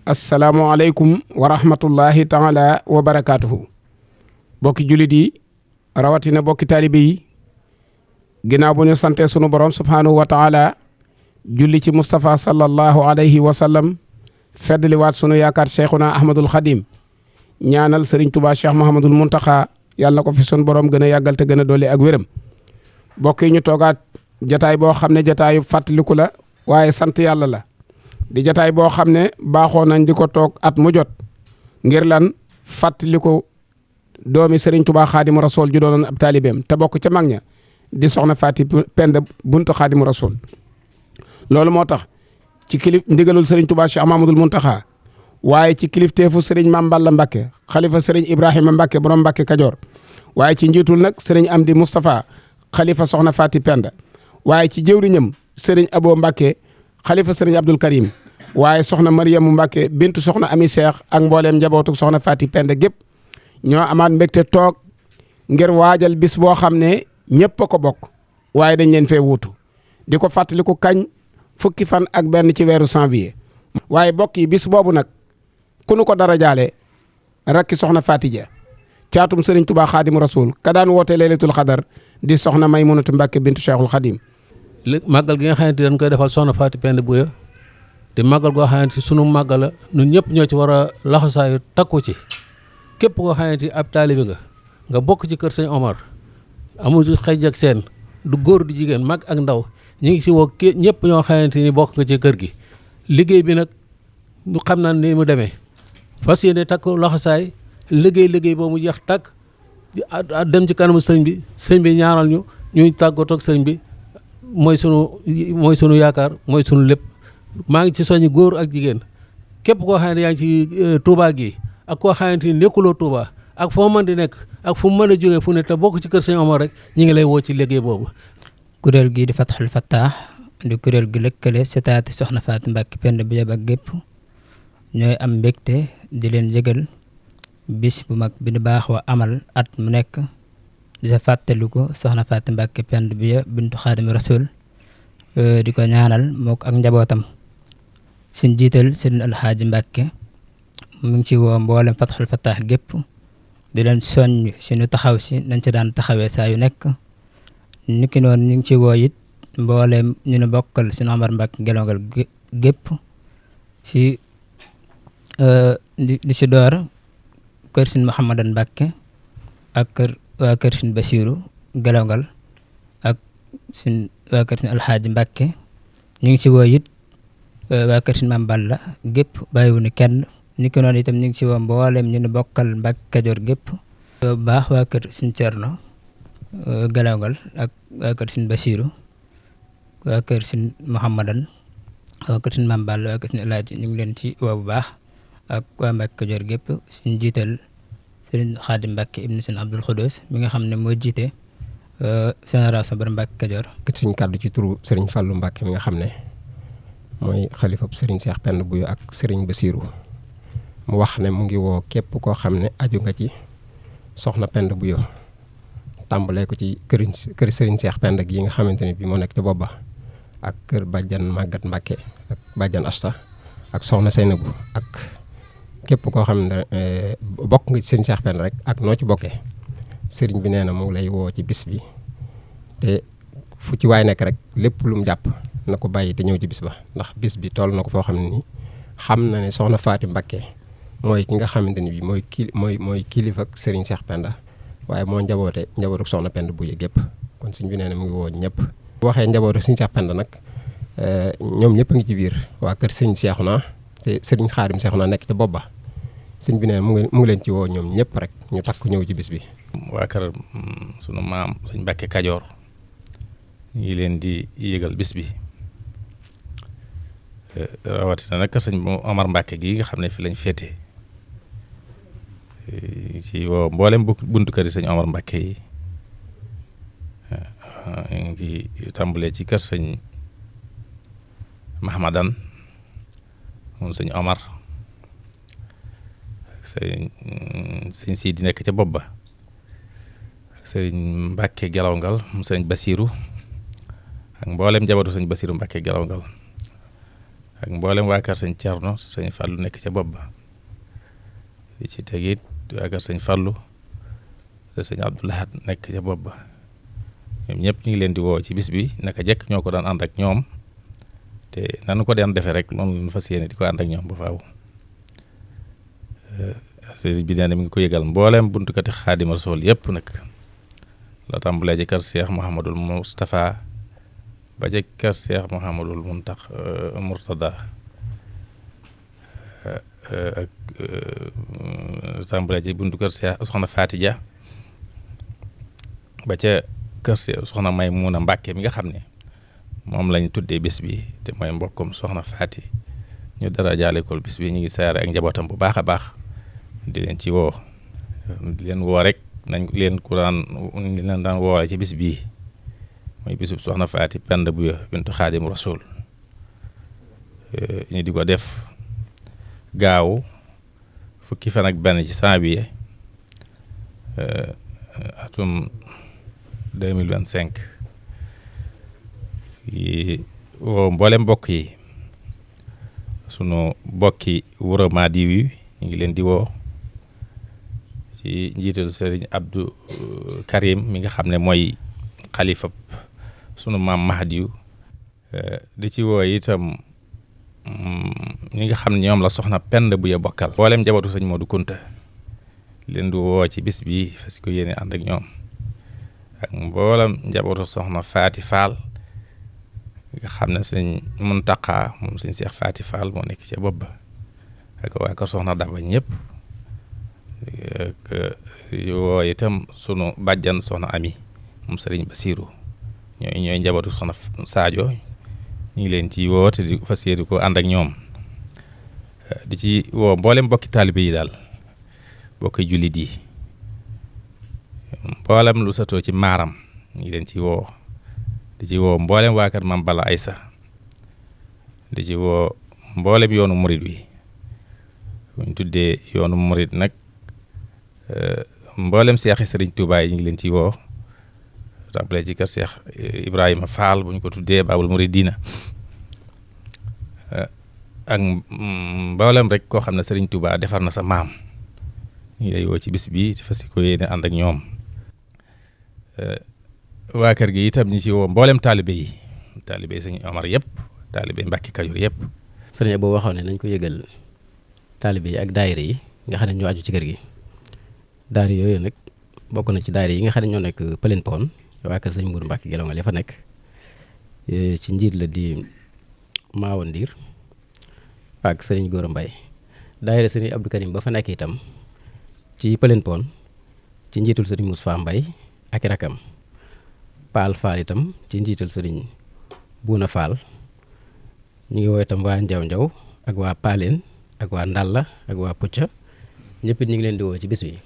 asalaamualeykum wa rahmatullahi taala wa barakaatuhu. bokki jullit yi rawatina bokki taalibe yi ginnaaw bu ñu sante sunu borom subhaanahu wa taala julli ci Moustapha sallallahu alayhi wa sallam feddli waat sunu yaakaar cheikhuna ahmadul xadim ñaanal sëriñ Tuubaa cheikh Mouhamadul Muntaxa yàlla na ko fi sunu borom gën a yàggal te gën a dolli ak wéram. bokk yi ñu toogaat jataay boo xam ne jataayu fàttaliku la waaye sant yàlla la. di jataay boo xam ne baaxoo nañ di ko toog at mu jot ngir lan fàttaliku doomi Serigne Touba Xaadimu Rasuul ju doonoon ab taalibeem te bokk ca mag ña di soxna Faati Penda buntu Xaadimu Rasuul. loolu moo tax ci ndigalul Serigne Touba Cheikh Mamadul Muntaxa waaye ci kilifteefu Serigne Mame Balla Mbakke xalifa Serigne Ibrahima Mbakke borom Mbakke Kajoor waaye ci njiitul nag Serigne Amdi Moustapha xalifa soxna Faati Penda waaye ci jëwriñam Serigne Abo Mbakke xalifa Serigne Abdul Karim waaye soxna Mariamu Mbàkke bintu soxna Ami Seex ak mbooleem njabootu soxna Faati Penda gépp ñoo amaat mbégte toog ngir waajal bis boo xam ne ñëpp a ko bokk waaye dañ leen fee wuutu di ko fàttaliku kañ fukki fan ak benn ci weeru janvier. waaye bokk yi bis boobu nag ku nu ko dara jaale rakki soxna Faati Ja caatum Serigne Touba Xaadimu Rasuul ka daan woote laylatul xadar di soxna Maymunatu Mbàkke bintu Cheikhul Xadim. màggal gi nga xamante dañ koy defal soxna Faati Penda Buya te màggal goo xamante sunu màggal la ñun ñëpp ñoo ci war a laxasaayu takku ci képp koo xamante ab taalibe nga bokk ci kër sëñ Omar amul xëj ak seen du góor du jigéen mag ak ndaw ñu ngi si woo ñëpp ñoo xamante ni bokk nga ci kër gi. liggéey bi nag ñu xam naa ni mu demee fas yéene takku laxasaay liggéey boo mu jeex takk dem ci kanamu sëñ bi ñaanal ñu ñuy tàggatoo ak sëñ bi mooy sunu yaakaar mooy sunu lépp. maa ngi ci soññi góor ak jigéen képp koo xam ne yaa ngi ci Touba gi ak koo xamante ni nekkuloo Touba ak foo mën di nekk ak fu mu mën a jógee fu ne te bokk ci kër Sëñ Omar rek ñi ngi lay woo ci liggéey boobu. kuréel gii di Fatxul Fattah di kuréel gi lëkkale setaati soxna Faati Mbàkke Penda Buya ak gépp ñooy am mbégte di leen yëgal bis bu mag bi di baaxoo amal at mu nekk di sa fàttaliku soxna Faati Mbàkke Penda Buya bintu Xaadimu Rasuul di ko ñaanal mook ak njabootam. suñ jiital sëriñ Alxaaji Mbàkke mu ngi ci woo mboolem Fatxul Fattah gépp di leen soññ si ñu taxaw si nañ ci daan taxawee saa yu nekk niki noonu ñu ngi ci woo it mboolem ñu ne bokkal suñu Omar Mbàkke Gelongal gépp si di si door kër suñ Mouhamadan Mbàkke ak waa kër suñ Basiiru Gelongal ak suñ waa kër suñ Alxaaji Mbàkke ñu ngi ci woo it waa kër Sëñ Mame Balla gépp bàyyiwuñu kenn ni ko noonu itam ñu ngi ci woo mboolem ñu ne bokkal Mbàkke Kajoor gépp bu baax waa kër Sëñ Cerno Gelongal ak waa kër Sëñ Basiiru waa kër Sëñ Mouhamadan waa kër Sëñ Mame Balla waa kër Sëñ Alaaji ñu ngi leen ci woo bu baax ak waa Mbàkke Kajoor gépp suñ jiital Sëriñ Xaadim Mbàkke ibnu Sëñ Abdul Xudoos mi nga xam ne moo jiite génération bari Mbàkke Kajoor. suñ kàddu ci turu Sëriñ Fàllu Mbàkke mi nga xam ne mooy xalifab Serigne Cheikh Penda Buya ak Serigne Bassirou mu wax ne mu ngi woo képp koo xam ne aju nga ci soxna Penda Buya tàmbalee ko ci kër Serigne Cheikh Penda gi nga xamante ne bii moo nekk ci booba ak kër Bàjjan Màggat Mbàkke ak Bàjjan Asta ak soxna Seynabu ak képp koo xam ne bokk nga ci Serigne Cheikh Penda rek ak noo ci bokkee Serigne bi nee na mu ngi lay woo ci bis bi te fu ci waay nekk rek lépp lu mu jàpp na ko bàyyi te ñëw ci bis ba ndax bis bi toll na ko foo xam ne nii xam na ne soxna Faati Mbàkke mooy ki nga xamante ni bii mooy kilifa ak Serigne Cheikh Penda waaye moo njabootu soxna Penda Buya gépp kon sëñ bi nee na mu ngi woo ñëpp. bu waxee njabootu Serigne Cheikh Penda nag ñoom ñëpp a ngi ci biir waa kër Serigne Cheikhouna te Serigne Xaadim Cheikhouna nekk ca bopp ba sëñ bi nee na mu ngi leen ci woo ñoom ñëpp rek ñu takk ñëw ci bis bi. waa kër sunu maam sëñ Mbàkke Kajoor ñu ngi leen di yëgal bis bi. rawatina nag sëñ Omar Mbàkke gi nga xam ne fi lañ féete ci woo mboolem buntu kër yi sëñ Omar Mbàkke yi ñu ngi tàmbalee ci kër sëñ Mahamadan moom sëñ Omar sëñ Sidi nekk ca bopp ba sëñ Mbàkke Gelongal moom sëñ Basiiru ak mboolem njabootu sëñ Basiiru Mbàkke Gelongal ak mboolem waa kër sëñ Cerno sëñ Fallu nekk ca bopp ba di ci tegit waa kër sëñ Fallu sëñ Abdou Lahad nekk ca bopp ba ñoom ñëpp ñu ngi leen di woo ci bis bi naka jekk ñoo ko daan ànd ak ñoom te nanu ko daan defee rek noonu lañu fas yéene di ko ànd ak ñoom ba faaw sëriñ bi nee na mi ngi ko yëgal mboolem buntukati Xaadimu Rasuul yëpp nag la tàmbalee ci kër Cheikh Mouhamadul Moustapha ba ci kër Cheikh Mouhamadul Mourtada ak tàmbalee ci buntu kër Cheikh soxna Fatija ba ca kër soxna Maymuna Mbàkke mi nga xam ne moom lañ tuddee bis bi te mooy mbokkum soxna Faati ñu dara jaale ko bis bi ñu ngi saare ak njabootam bu baax a baax di leen ci woo di leen woo rek nañ leen ku daan leen daan woole ci bis bii mooy bisub soxna Faati Penda Buya bintu Xaadimu Rasuul ñu di ko def gaaw fukki fan ak benn ci janvier atum 2025 yi woo mboolem mbokk yi sunu mbokki Wuro Madiw yi ñu ngi leen di woo ci njiitalu Sëriñ Abdou Karim mi nga xam ne mooy xalifa sunu maam Mahdiw di ci woo itam ñi nga xam ne ñoom la soxna Penda Buya bokkal mboolem njabootu sëñ Modou Kunta leen di woo ci bis bi fas ko yéene ànd ak ñoom ak mboolem njabootu soxna Faati Fall nga xam ne sëñ Muntaqa moom sëñ Seex Faati Fall moo nekk ci bopp ba ak waa kër soxna Daba ñëpp ak woo itam sunu bàjjan soxna Ami moom Sëriñ Basiiru ñooy njabootu soxna Sadio ñu ngi leen ci woo te di fas yéene ko ànd ak ñoom di ci woo mboolem mbokki taalibe yi daal mbokki jullit yi mboolem lu satoo ci maaram ñu ngi leen ci woo di ci woo mboolem waa kër Maam Balla Aysa di ci woo mboolem yoonu murit wi bu ñu tuddee yoonu murit nag mboolem seexi Sëriñ Tuubaa yi ñu ngi leen ci woo tàmbalee ci kër Seex Ibrahima Fall bu ñu ko tuddee Baabul Muridiina ak mboolem rek koo xam ne Sëriñ Tuubaa defar na sa maam ñu ngi lay woo ci bis bi ci fas ko yéene ànd ak ñoom waa kër gi itam ñi ci woo mboolem taalibe yi sëñ Omar yëpp taalibe Mbàkke Kajoor yëpp. sëriñ boo waxoon ne nañ ko yëgal taalibe yi ak daayira yi nga xam ne ñoo aju ci kër gi daayira yooyu nag bokk na ci daayira yi nga xam ne ñoo nekk Pëleen Pon waa kër sëñ Mourou Mbacke Gelongal ya fa nekk ci njiit la di Maawo Ndiir ak sëriñ Góora Mbay daayira sëriñ Abdou Karim ba fa nekk itam ci Pëleen Pon ci njiitul sëriñ Moustapha Mbay ak rakam Paal Fall itam ci njiital sëriñ Buuna Fall ñu ngi woo itam waa Njaw Njaw ak waa Paaleen ak waa Ndalla ak waa Pucca ñëpp it ñu ngi leen di woo ci bis bi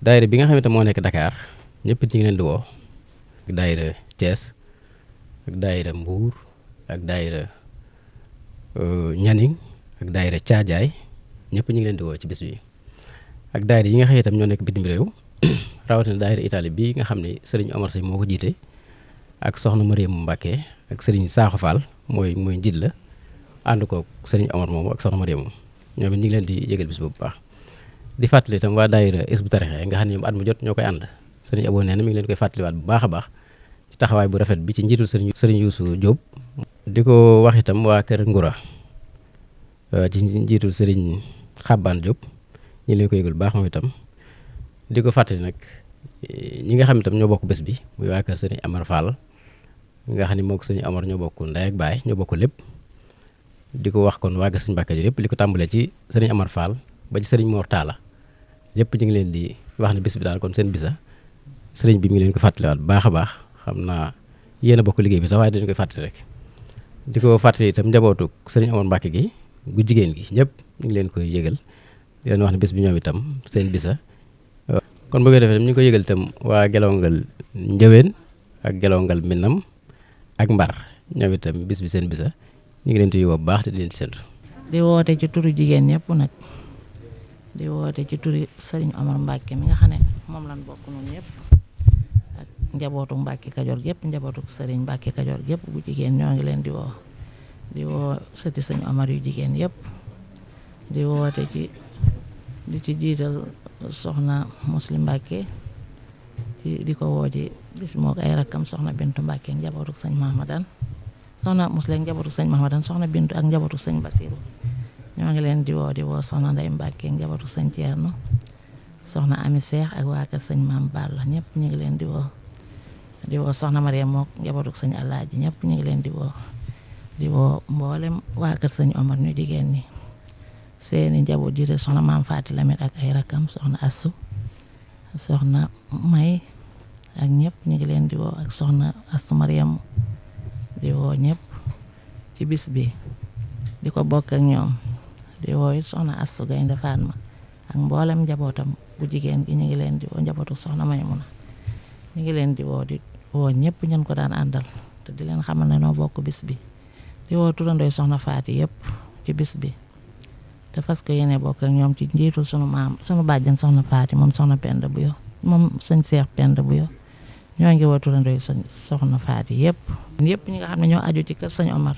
daayira bi nga xam ne moo nekk Dakar ñëpp it ñu ngi leen di woo ak daayira Thiès ak daayira Mbuur ak daayira Ñaning ak daayira Caajaay ñëpp ñu ngi leen di woo ci bis bi ak daayira yi nga xam ne itam ñoo nekk bitim réew rawatina daayira Italie bi nga xam ne sëriñ Omar Sey moo ko jiite ak soxna Mariam Mbacke ak sëriñ Sakho Fall mooy njiit la ànd ko sëriñ Omar moomu ak soxna Mariam ñoom it ñu ngi leen di yëgal bis bu baax di fàttali itam waa daayira Hizbut Tarqiyyah nga xam ne ñoom at mu jot ñoo koy ànd sëriñ Abo nee na mi ngi leen koy fàttaliwaat bu baax a baax ci taxawaay bu rafet bi ci njiitul sëriñ Youssou Diop di ko wax itam waa kër Ngura ci njiitul sëriñ Xabbaan Diop ñu leen ko yëgal bu baax moom itam di ko fàttali nag ñi nga xam ne itam ñoo bokk bés bi muy waa kër sëriñ Amar Fall nga xam ne moo ko sëriñ Amar ñoo bokk ndey ak baay ñoo bokk lépp di ko wax kon waa kër sëriñ Mbàkke yëpp li ko tàmbalee ci sëriñ Amar Fall ba ci sëriñ Mor Talla lépp ñu ngi leen di wax ne bis bi daal kon seen bisa sëriñ bi mi ngi leen ko fàttaliwaat bu baax a baax xam naa yéen a bokk liggéey bi sax waaye dañu koy fàttali rek di ko fàttali itam njabootu sëriñ Amar Mbàkke gi gu jigéen gi ñëpp ñu ngi leen koy yëgal di leen wax ne bis bi ñoom itam seen bisa kon bu ko defee ñu ngi ko yëgal itam waa Gelongal Njëween ak Gelongal Minam ak Mbar ñoom itam bis bi seen bisa ñu ngi leen di woo bu baax te di leen séntu. di woote ci turu jigéen ñëpp nag di woote ci turu Serigne Omar Mbacke mi nga xam ne moom lañ bokk noonu ñëpp ak njabootu Mbacke Kajoor gépp njabootu Serigne Mbacke Kajoor gépp bu jigéen ñoo ngi leen di woo di woo sëti sëñ Omar yu jigéen yëpp di woote di ci jiital soxna Muslim Mbàkke di ko woo ci bis moo ay rakkam soxna Bintu Mbàkke ak njabootu sëñ Mahamadan soxna Muslim njabootu sëñ Mahamadan soxna Bintu ak njabootu sëñ Basiru ñoo ngi leen di woo soxna Ndey Mbàkke ak njabootu sëñ Ceerno soxna Ami Seex ak waa kër sëñ Maam Balla ñëpp ñu ngi leen di woo soxna Mariam mook njabootu sëñ Alaaji ñëpp ñu ngi leen di woo mboolem waa kër sëñ Omar ñu jigéen ñi seeni njaboot jiite soxna Maam Faati Lamin ak ay rakkam soxna Assu soxna May ak ñëpp ñu ngi leen di woo ak soxna Assu Mariam di woo ñëpp ci bis bi di ko bokk ak ñoom di woo it soxna Assu Gaynde Fatma ak mboolem njabootam bu jigéen gi ñu ngi leen di woo njabootu soxna Maymuna ñu ngi leen di woo ñëpp ñun ko daan àndal te di leen xamal ne noo bokk bis bi di woo turandooy soxna Faati yëpp ci bis bi te fas ko yéene bokk ak ñoom ci njiitul sunu bàjjen soxna Faati moom soxna Penda Buyo moom sëñ Seex Penda Buyo ñoo ngi woo turandooy soxna Faati yëpp ñi nga xam ne ñoo aju ci kër sëñ Omar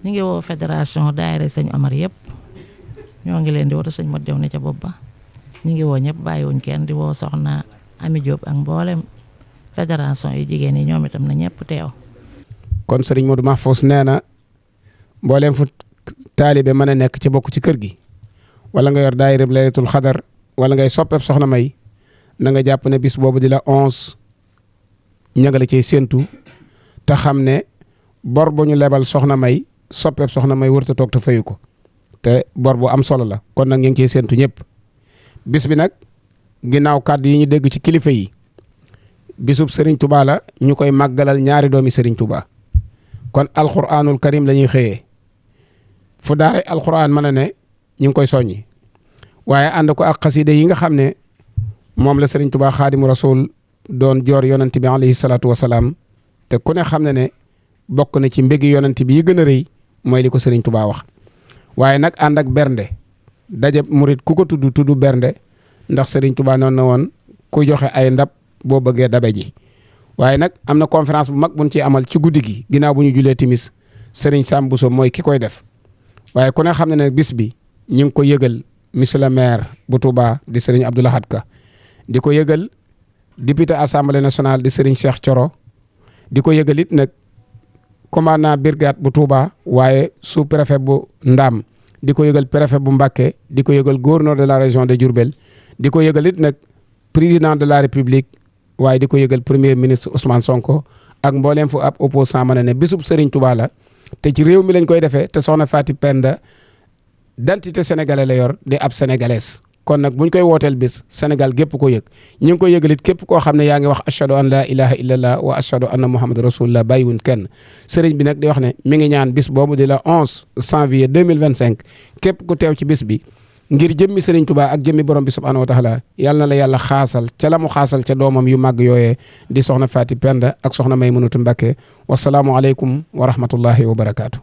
ñu ngi woo fédération daayira sëñ Omar yëpp ñoo ngi leen di woo te sëñ Mot Jaw ne ca bopp ba ñu ngi woo ñëpp bàyyiwuñ kenn di woo soxna Ami Diop ak mboolem fédération yi jigéen yi ñoom itam na ñëpp teew. kon sëriñ Modou Mahfous nee na mboolem fu taalibe mën a nekk ci bokk ci kër gi wala nga yor daayira laylatul xadar wala ngay soppeeb soxna May na nga jàpp ne bis boobu di la 11 ña la ciy séentu te xam ne bor bu ñu lebal soxna May soppeeb soxna May wërta toog te fayu ko te bor bu am solo la kon nag ñu ngi ciy séentu ñëpp bis bi nag ginnaaw kàddu yi ñu dégg ci kilifa yi bisub Serigne Touba la ñu koy màggalal ñaari doomi Serigne Touba kon alquranul karim la ñuy xëyee fu daara alquran mën a ne ñu ngi koy soññi waaye ànd ko ak xasida yi nga xam ne moom la Serigne Touba xaadimu rasul doon joor yonent bi alayhi salaatu wasalaam te ku ne xam ne ne bokk na ci mbégi yonent bi yi gën a rëy mooy li ko Serigne Touba wax waaye nag ànd ak bernde daje murit ku ko tudd bernde ndax Serigne Touba noonu na woon ku joxe ay ndab boo bëggee dabe ji waaye nag am na conférence bu mag buñ ci amal ci guddi gi ginnaaw bu ñu julee timis Serigne Sam Bousso mooy ki koy def waaye ku ne xam ne ne bis bi ñu ngi ko yëgal monsieur le maire bu Touba di Serigne Abdou Lahad Ka di ko yëgal député assemblée nationale di Serigne Cheikh Thioro di ko yëgal it nag commandant brigade bu Touba waaye sous préfet bu Ndam di ko yëgal préfet bu Mbacké di ko yëgal gouverneur de la région de Diourbel di ko yëgal it nag président de la république waaye di ko yëgal premier ministre Ousmane Sonko ak mbooleem fu ab opposant mën a ne bisub Serigne Touba la te ci réew mi lañ koy defee te soxna Faati Penda d'identité sénégalais la yor di ab sénégalaise kon nag buñ koy wooteel bis Sénégal gépp ko yëg ñu ngi koy yëgalit képp koo xam ne yaa ngi wax ashhadu an la ilaha illallah wa ashhadu anna muhammad rasulullah bàyyiwuñ kenn sëriñ bi nag di wax ne mi ngi ñaan bis boobu di la 11 janvier 2025 képp ku teew ci bis bi ngir jëmmi Serigne Touba ak jëmmi borom bi subhanahu wa taala yàlla na la yàlla xaasal ca la mu xaasal ca doomam yu màgg yooyee di soxna Faati Penda ak soxna Maymunatu Mbàkke wasalaamu aleykum wa rahmatullahi wa barakaatu.